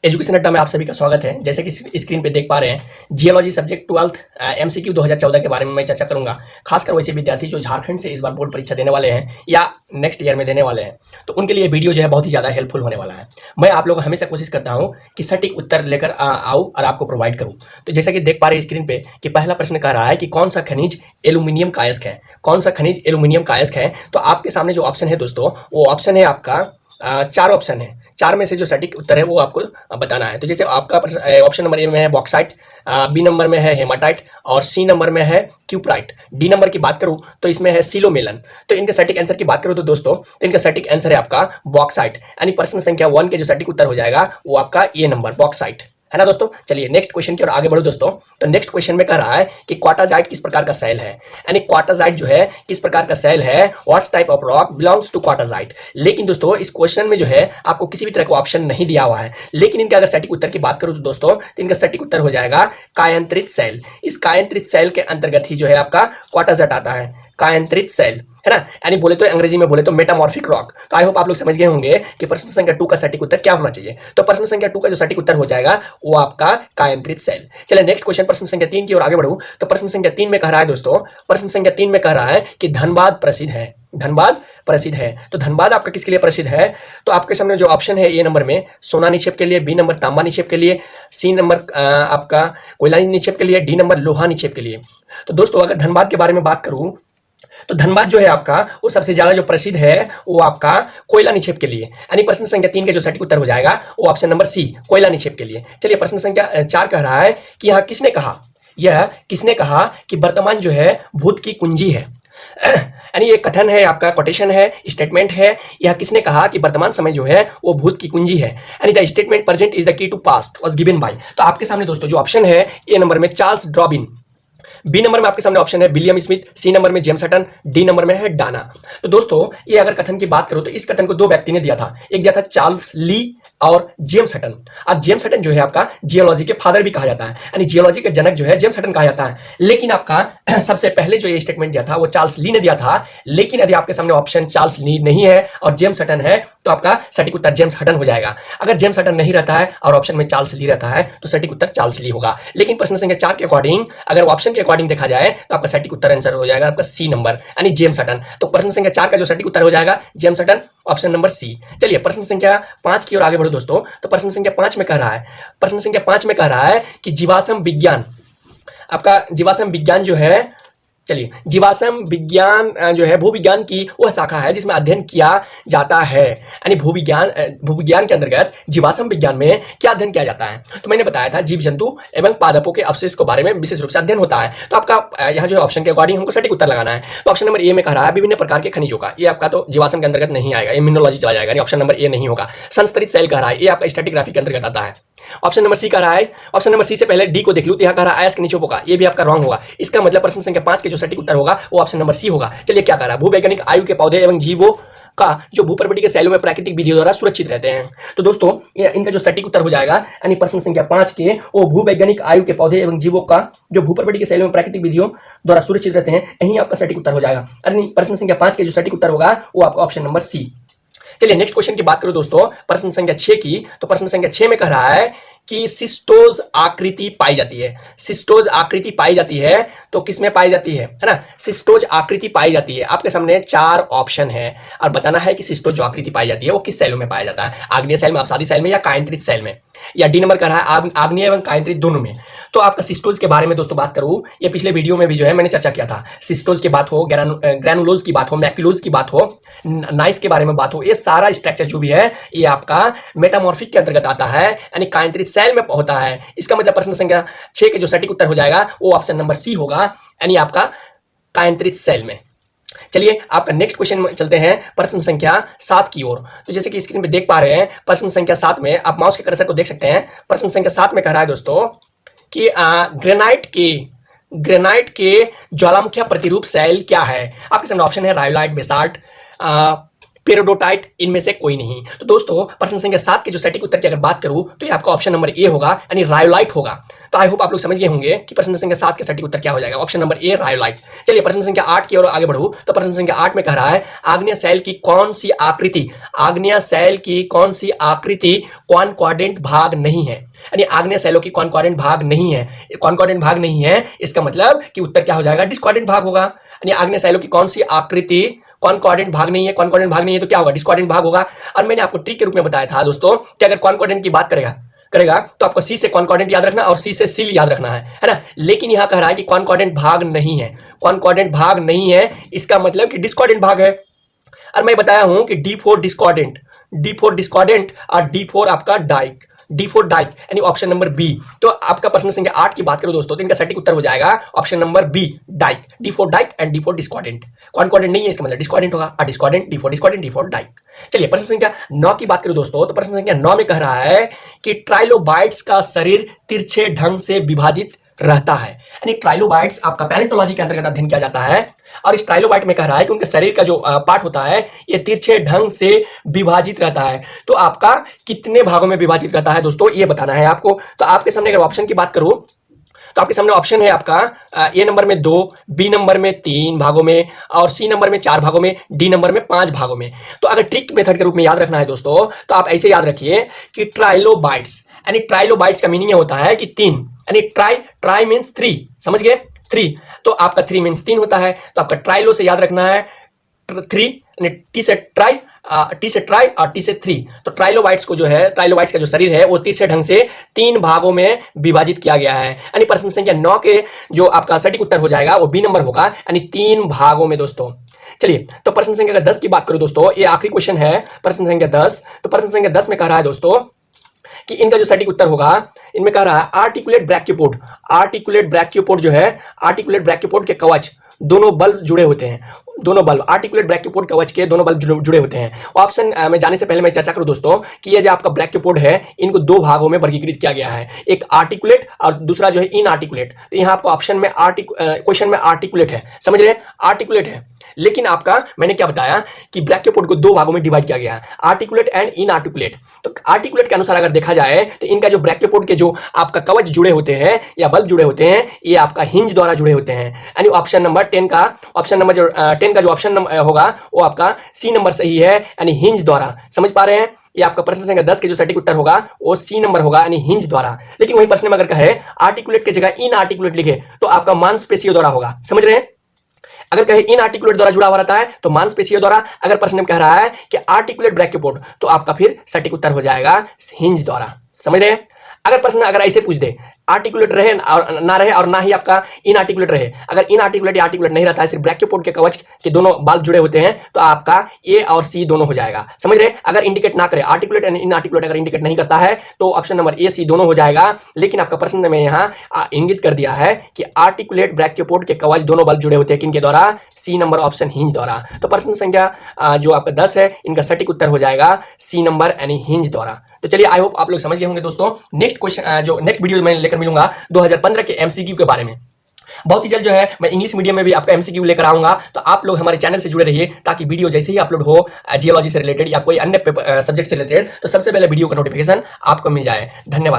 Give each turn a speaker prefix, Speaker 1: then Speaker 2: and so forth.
Speaker 1: Education अड्डा में आप सभी का स्वागत है। जैसे कि स्क्रीन पे देख पा रहे हैं, जियोलॉजी सब्जेक्ट 12th एमसीक्यू 2014 के बारे में मैं चर्चा करूंगा। खासकर वैसे विद्यार्थी जो झारखंड से इस बार बोर्ड परीक्षा देने वाले हैं या नेक्स्ट ईयर में देने वाले हैं, तो उनके लिए वीडियो जो है बहुत ही ज़्यादा हेल्पफुल होने वाला है। मैं आप लोग हमेशा कोशिश करता हूँ कि सटीक उत्तर लेकर आऊँ और आपको प्रोवाइड करूँ। तो जैसा कि देख पा रहे हैं स्क्रीन पे कि पहला प्रश्न कह रहा है कि कौन सा खनिज एल्यूमिनियम का अयस्क है। कौन सा खनिज एल्यूमिनियम का अयस्क है? तो आपके सामने जो ऑप्शन है दोस्तों, वो ऑप्शन है आपका चार ऑप्शन है। चार में से जो सटीक उत्तर है वो आपको बताना है। तो जैसे आपका ऑप्शन नंबर ए में है बॉक्साइट, बी नंबर में है हेमाटाइट और सी नंबर में है क्यूप्राइट। डी नंबर की बात करूं तो इसमें है सिलोमेलन। तो इनके सटीक आंसर की बात करूं तो दोस्तों, तो इनका सटीक आंसर है आपका बॉक्साइट, यानी प्रश्न संख्या 1 के जो सटीक उत्तर हो जाएगा वो आपका ए नंबर बॉक्साइट है ना दोस्तों। चलिए नेक्स्ट क्वेश्चन की ओर आगे बढ़ो दोस्तों। तो नेक्स्ट क्वेश्चन में कह रहा है कि क्वार्टाजाइट किस प्रकार का सेल है, यानी क्वार्टाजाइट जो है किस प्रकार का सेल है, what's type of rock belongs to quartzite. लेकिन दोस्तों इस क्वेश्चन में जो है आपको किसी भी तरह का ऑप्शन नहीं दिया हुआ है। लेकिन इनका अगर सटीक उत्तर की बात करूं तो दोस्तों, तो इनका सटीक उत्तर हो जाएगा कायांतरित सेल। इस कायांतरित सेल के अंतर्गत ही जो है आपका क्वार्टाजाइट आता है, कायांतरित सेल है ना, यानी बोले तो अंग्रेजी में बोले तो मेटामॉर्फिक रॉक। तो आई होप आप लोग समझ गए होंगे कि प्रश्न संख्या 2 का सटीक उत्तर क्या होना चाहिए। तो प्रश्न संख्या 2 का जो सटीक उत्तर हो जाएगा वो आपका कायांतरित सेल। चलिए नेक्स्ट क्वेश्चन प्रश्न संख्या 3 की ओर आगे बढ़ूं। तो प्रश्न संख्या 3 में कह रहा है दोस्तों, प्रश्न संख्या 3 में कह रहा है कि धनबाद प्रसिद्ध है। धनबाद प्रसिद्ध है, तो धनबाद आपका किसके लिए प्रसिद्ध है? तो आपके सामने जो ऑप्शन है ए नंबर में सोना निक्षेप के लिए, बी नंबर तांबा निक्षेप के लिए, सी नंबर आपका कोयला निक्षेप के लिए, डी नंबर लोहा निक्षेप के लिए। तो दोस्तों अगर धनबाद के बारे में बात करूं तो धनबाद जो है आपका वो सबसे ज्यादा जो प्रसिद्ध है वो आपका कोयला निक्षेप के लिए, यानी प्रश्न संख्या 3 के जो सटीक उत्तर हो जाएगा वो ऑप्शन नंबर सी कोयला निक्षेप के लिए। चलिए प्रश्न संख्या 4 कह रहा है कि यह किसने कहा कि वर्तमान जो है भूत की कुंजी है। यानी ये कथन है आपका, कोटेशन है, स्टेटमेंट है। यह किसने कहा कि वर्तमान समय जो है वो भूत की कुंजी है, यानी the statement present is the key to past was given by. तो आपके सामने दोस्तों जो ऑप्शन है ए नंबर में चार्ल्स ड्रॉबिन, बी नंबर में आपके सामने ऑप्शन है विलियम स्मिथ, सी नंबर में जेम्स हटन, डी नंबर में है डाना। तो दोस्तों ये अगर कथन की बात करो तो इस कथन को दो व्यक्ति ने दिया था, एक दिया था चार्ल्स ली और जेम्स हटन। और जेम्स हटन जो है आपका जियोलॉजी के फादर भी कहा जाता है, यानी जियोलॉजी के जनक जो है जेम्स हटन कहा जाता है। लेकिन आपका सबसे पहले जो ये स्टेटमेंट दिया था वो चार्ल्स ली ने दिया था। लेकिन यदि आपके सामने ऑप्शन चार्ल्स ली नहीं है और जेम्स हटन है तो आपका सटीक उत्तर जेम्स हटन हो जाएगा। अगर जेम्स हटन नहीं रहता है और ऑप्शन में चार्ल्स ली रहता है तो सटीक उत्तर चार्ल्स ली होगा। लेकिन प्रश्न संख्या 4 के अकॉर्डिंग अगर ऑप्शन के अकॉर्डिंग देखा जाए तो आपका सटीक उत्तर आंसर हो जाएगा आपका सी नंबर, यानी जेम्स हटन। तो प्रश्न संख्या 4 का जो सटीक उत्तर हो जाएगा James Hutton, option number C. चलिए प्रश्न संख्या 5 की ओर आगे बढ़ो दोस्तों। तो प्रश्न संख्या 5 में कह रहा है कि जीवाश्म विज्ञान, आपका जीवाश्म विज्ञान जो है, चलिए जीवाश्म विज्ञान जो है भूविज्ञान की वह शाखा है जिसमें अध्ययन किया जाता है, यानी भूविज्ञान के अंतर्गत जीवाश्म विज्ञान में क्या अध्ययन किया जाता है। तो मैंने बताया था जीव जंतु एवं पादपों के अवशेष के बारे में विशेष रूप से अध्ययन होता है। तो आपका यहाँ जो ऑप्शन के अकॉर्डिंग हमको सटीक उत्तर लगाना है। तो ऑप्शन नंबर ए में कह रहा है विभिन्न प्रकार के खनिजों का, ये आपका तो जीवाश्म के अंतर्गत नहीं आएगा, ये मिनरोलॉजी चला जाएगा, यानी ऑप्शन नंबर ए नहीं होगा। संस्तरित सेल कह रहा है, ये आपका स्ट्रैटिग्राफी के अंतर्गत आता है। ऑप्शन नंबर सी कह रहा है, ऑप्शन नंबर सी से पहले डी को देख लूं तो यहाँ कह रहा है अयस्क निक्षेपों का, ये भी आपका रॉन्ग होगा। इसका मतलब प्रश्न संख्या 5 के जो सटीक उत्तर होगा वो ऑप्शन नंबर सी होगा। चलिए क्या कह रहा है, भूवैज्ञानिक आयु के पौधे एवं जीवों का जो भूप्रवृत्ति के सेलों में प्राकृतिक विधियों द्वारा सुरक्षित रहते हैं। तो दोस्तों इनका जो सटीक उत्तर हो जाएगा, यानी प्रश्न संख्या 5 के वो भूवैज्ञानिक आयु के पौधे एवं जीवों का जो भूप्रवृत्ति के सेलों में प्राकृतिक विधियों द्वारा सुरक्षित रहते हैं, यही आपका सटीक उत्तर हो जाएगा। यानी प्रश्न संख्या 5 के जो सटीक उत्तर होगा वो आपका ऑप्शन नंबर सी। चलिए नेक्स्ट क्वेश्चन की बात करो दोस्तों, प्रश्न संख्या 6 की। तो प्रश्न संख्या 6 में कह रहा है कि सिस्टोज आकृति पाई जाती है। सिस्टोज आकृति पाई जाती है तो किसमें पाई जाती है ना, सिस्टोज आकृति पाई जाती है। आपके सामने 4 ऑप्शन है और बताना है कि सिस्टोज जो आकृति पाई जाती है वो किस सेलों में पाया जाता है, आग्नेय सेल में, अपसादी सेल में या कायांतरित सेल में, या डी नंबर कर रहा है आग्नेय एवं कायांतरित दोनों में। तो आपका सिस्टोज के बारे में दोस्तों बात करूं, ये पिछले वीडियो में भी जो है मैंने चर्चा किया था। सिस्टोज की बात हो, ग्रैनुलोज की बात हो, मैक्यूलोज की बात हो, नाइस के बारे में बात हो, ये सारा स्ट्रक्चर जो भी है ये आपका मेटामॉर्फिक के अंतर्गत आता है, यानी कायांतरित सेल में होता है। इसका मतलब प्रश्न संख्या 6 के जो सटीक उत्तर हो जाएगा वो ऑप्शन नंबर सी होगा, यानी आपका कायांतरित सेल में। चलिए आपका नेक्स्ट क्वेश्चन में चलते हैं प्रश्न संख्या 7 की ओर। तो जैसे कि स्क्रीन पे देख पा रहे हैं प्रश्न संख्या 7 में आप माउस के कर्सर को देख सकते हैं। प्रश्न संख्या 7 में कह रहा है दोस्तों कि ग्रेनाइट के ज्वालामुखी प्रतिरूप सेल क्या है। आपके सामने ऑप्शन है रायोलाइट, बेसाल्ट, पेरिडोटाइट इनमें से कोई नहीं। तो दोस्तों प्रश्न संख्या 7 के जो सटीक उत्तर की अगर बात करूं तो ये आपका ऑप्शन नंबर ए होगा, यानी रायोलाइट होगा। तो आई होप आप लोग समझ गए होंगे कि प्रश्न संख्या 7 के सटीक उत्तर क्या हो जाएगा, ऑप्शन नंबर ए रायोलाइट। चलिए प्रश्न संख्या 8 की ओर आगे बढ़ूं तो प्रश्न संख्या 8 में कह रहा है आग्नेय शैल की कौन सी आकृति, आग्नेय शैल की कौन सी आकृति कॉन्कॉर्डेंट भाग नहीं है, यानी आग्नेय शैलों की कॉन्कॉर्डेंट भाग नहीं है। कॉन्कॉर्डेंट भाग नहीं है इसका मतलब कि उत्तर क्या हो जाएगा, डिस्कॉर्डेंट भाग होगा। यानी आग्नेय शैलों की कौन सी आकृति कॉन्कॉर्डेंट भाग नहीं है, कॉन्कॉर्डेंट भाग नहीं है तो क्या होगा, डिस्कॉर्डेंट भाग होगा। और मैंने आपको ट्रिक के रूप में बताया था दोस्तों कि अगर कॉन्कॉर्डेंट की बात करेगा तो आपको सी से कॉन्कॉर्डेंट याद रखना और सी से सील याद रखना है ना। लेकिन यहां कह रहा है कि कॉन्कॉर्डेंट भाग नहीं है, कॉन्कॉर्डेंट भाग नहीं है इसका मतलब कि डिस्कॉर्डेंट भाग है। और मैं बताया हूं कि D4 डिस्कॉर्डेंट, D4 डिस्कॉर्डेंट और D4 आपका डाइक, D4 डाइक, यानी ऑप्शन नंबर बी। तो आपका प्रश्न संख्या 8 की बात करो दोस्तों तो इनका सटीक उत्तर हो जाएगा option number B dyke, D4 dyke and D4 discordant. Concordant नहीं है इसका मतलब डिस्कॉर्डेंट होगा, और discordant D4 discordant D4 Dyke. चलिए प्रश्न संख्या 9 की बात करो दोस्तों तो प्रश्न संख्या 9 में कह रहा है कि ट्राइलोबाइट्स का शरीर तिरछे ढंग से विभाजित रहता है, यानी ट्राइलोबाइट्स आपका पैलेंटोलॉजी के अंतर्गत अध्ययन किया जाता है। और इस ट्राइलोबाइट में कह रहा है कि उनके शरीर का जो पार्ट होता है ये तिरछे ढंग से विभाजित रहता है। तो आपका कितने भागों में विभाजित रहता है दोस्तों ये बताना है आपको। तो आपके सामने अगर ऑप्शन की बात करूं तो आपके सामने ऑप्शन है आपका ए नंबर में 2, बी नंबर में 3 भागों में, और सी नंबर में 4 भागों में, डी नंबर में 5 भागों में। तो अगर ट्रिक मेथड के रूप में याद रखना है दोस्तों तो आप ऐसे याद रखिए कि ट्राइलोबाइट्स, यानी ट्राइलोबाइट्स का मीनिंग होता है कि 3, यानी ट्राई मीन्स 3, समझ गए 3। तो आपका 3 मीन्स 3 होता है। तो आपका ट्राइलो से याद रखना है 3, यानी टी से ट्राई, टी से ट्राई और टी से 3। तो ट्राइलोबाइट्स को जो है, ट्राइलोबाइट्स का जो शरीर है वो तिरछे ढंग से 3 भागों में विभाजित किया गया है। यानी प्रश्न संख्या 9 के जो आपका सटीक उत्तर हो जाएगा वो बी नंबर होगा, यानी 3 भागों में दोस्तों। चलिए तो प्रश्न संख्या 10 की बात करूं दोस्तों, ये आखिरी क्वेश्चन है प्रश्न संख्या 10। तो प्रश्न संख्या 10 में कह रहा है दोस्तों कि इनका जो सटीक उत्तर होगा, इनमें कह रहा है आर्टिकुलेट ब्रैकियोपोड, आर्टिकुलेट ब्रैकियोपोड जो है, आर्टिकुलेट ब्रैकियोपोड के कवच दोनों बल्ब जुड़े होते हैं, दोनों बल्ब आर्टिकुलेट ब्रैकियोपोड कवच के दोनों बल्ब जुड़े होते हैं। ऑप्शन में जाने से पहले मैं चर्चा करूं दोस्तों कि ये जो आपका ब्रैकियोपोड है इनको 2 भागों में वर्गीकृत किया गया है, एक आर्टिकुलेट और दूसरा जो है इनआर्टिकुलेट। तो यहाँ आपको ऑप्शन में क्वेश्चन में आर्टिकुलेट है, समझ रहे हैं, आर्टिकुलेट है। लेकिन आपका मैंने क्या बताया कि ब्रैकियोपोड को 2 भागों में डिवाइड किया गया है, आर्टिकुलेट एंड इनआर्टिकुलेट। तो आर्टिकुलेट के अनुसार अगर देखा जाए तो इनका जो ब्रैकियोपोड के जो आपका कवच जुड़े होते हैं या बल्ब जुड़े होते हैं ये आपका हिंज द्वारा जुड़े होते हैं। यानी ऑप्शन नंबर 10 का जो ऑप्शन नंबर होगा वो आपका सी नंबर सही है, यानी हिंज द्वारा। समझ पा रहे हैं, ये आपका प्रश्न संख्या 10 के जो सटीक उत्तर होगा वो सी नंबर होगा, यानी हिंज द्वारा। लेकिन वही प्रश्न में अगर कहे आर्टिकुलेट की जगह इनआर्टिकुलेट लिखे तो आपका मांसपेशियों द्वारा होगा, समझ रहे हैं। अगर कहे इनआर्टिकुलेट द्वारा जुड़ा हुआ रहता है तो मांसपेशियों द्वारा, अगर प्रश्न में कह रहा है कि आर्टिकुलेट ब्रैकियोपोड तो आपका फिर सटीक उत्तर हो जाएगा हिंज द्वारा, समझ रहे हैं। अगर ऐसे पूछ दे आर्टिकुलेट रहे और ना रहे और ना ही आपका इनआर्टिकुलेट रहे, अगर इनआर्टिकुलेट या आर्टिकुलेट नहीं रहता है, सिर्फ ब्रैकियोपोड के कवच के दोनों बाल जुड़े होते हैं तो आपका ए और सी दोनों हो जाएगा, समझ रहे। अगर इंडिकेट ना करे आर्टिकुलेट एंड इनआर्टिकुलेट, अगर इंडिकेट नहीं करता है तो ऑप्शन नंबर ए सी दोनों हो जाएगा। लेकिन आपका प्रश्न में यहाँ इंगित कर दिया है कि आर्टिकुलेट ब्रैकियोपोड के कवच दोनों बल जुड़े होते हैं किनके द्वारा, सी नंबर ऑप्शन हिंज द्वारा। तो प्रश्न संख्या जो आपका 10 है इनका सटीक उत्तर हो जाएगा सी नंबर यानी हिंज द्वारा। तो चलिए आई होप आप लोग समझ गए होंगे दोस्तों। नेक्स्ट क्वेश्चन जो नेक्स्ट वीडियो में लेकर मिलूंगा 2015 के एमसीक्यू के बारे में। बहुत ही जल्द जो है मैं इंग्लिश मीडियम में भी आपका एमसीक्यू लेकर आऊंगा। तो आप लोग हमारे चैनल से जुड़े रहिए ताकि वीडियो जैसे ही अपलोड हो जियोलॉजी से रिलेटेड या कोई अन्य सब्जेक्ट से रिलेटेड तो सबसे पहले वीडियो का नोटिफिकेशन आपको मिल जाए। धन्यवाद।